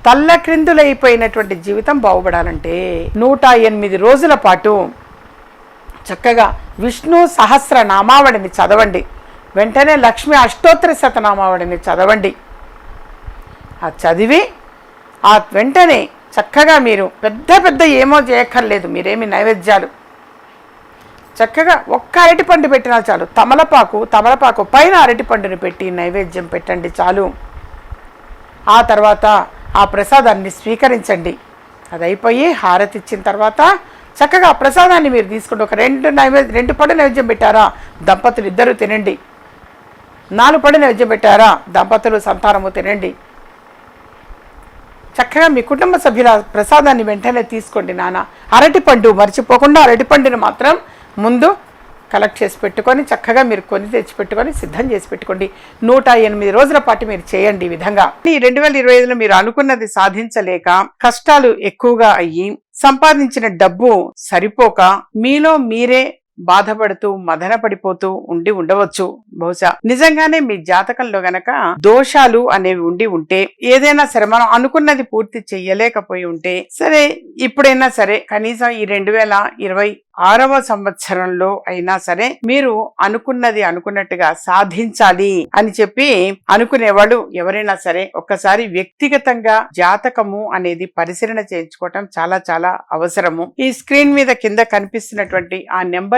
తల్లక్రిందులైపోయినటువంటి జీవితం బాగుపడాలంటే 108 రోజుల పాటు చక్కగా విష్ణు సహస్రనామావళిని చదవండి. వెంటనే లక్ష్మీ అష్టోత్తర శతనామావళిని చదవండి. ఆ చదివి ఆ వెంటనే చక్కగా మీరు పెద్ద పెద్ద ఏమో చేయక్కర్లేదు. మీరేమి నైవేద్యాలు చక్కగా ఒక్క అరటిపండు పెట్టినా చాలు. తమలపాకు పైన అరటిపండుని పెట్టి నైవేద్యం పెట్టండి చాలు. ఆ తర్వాత ఆ ప్రసాదాన్ని స్వీకరించండి. అది అయిపోయి హారతి ఇచ్చిన తర్వాత చక్కగా ప్రసాదాన్ని మీరు తీసుకుంటే ఒక 2 పళ్ళు నైవేద్యం పెట్టారా దంపతులు ఇద్దరు తినండి. 4 పళ్ళు నైవేద్యం పెట్టారా దంపతులు సంతానము తినండి. చక్కగా మీ కుటుంబ సభ్యుల ప్రసాదాన్ని వెంటనే తీసుకోండి. అరటిపండు మర్చిపోకుండా అరటిపండుని మాత్రం ముందు కలెక్ట్ చేసి పెట్టుకొని చక్కగా మీరు కొని తెచ్చి పెట్టుకొని సిద్ధం చేసి పెట్టుకోండి. 108 రోజుల పాటు మీరు చేయండి. ఈ విధంగా ఈ 2025లో మీరు అనుకున్నది సాధించలేక కష్టాలు ఎక్కువగా అయ్యి సంపాదించిన డబ్బు సరిపోక మీలో మీరే బాధపడుతూ మదన పడిపోతూ ఉండవచ్చు. బహుశా నిజంగానే మీ జాతకంలో గనక దోషాలు అనేవి ఉంటే ఏదైనా సరే మనం అనుకున్నది పూర్తి చెయ్యలేకపోయి ఉంటే సరే ఇప్పుడైనా సరే కనీసం ఈ 2026వ సంవత్సరంలో అయినా సరే మీరు అనుకున్నది అనుకున్నట్టుగా సాధించాలి అని చెప్పి అనుకునేవాళ్ళు ఎవరైనా సరే ఒక్కసారి వ్యక్తిగతంగా జాతకము అనేది పరిశీలన చేయించుకోవటం చాలా చాలా అవసరము. ఈ స్క్రీన్ మీద కింద కనిపిస్తున్నటువంటి ఆ నెంబర్ల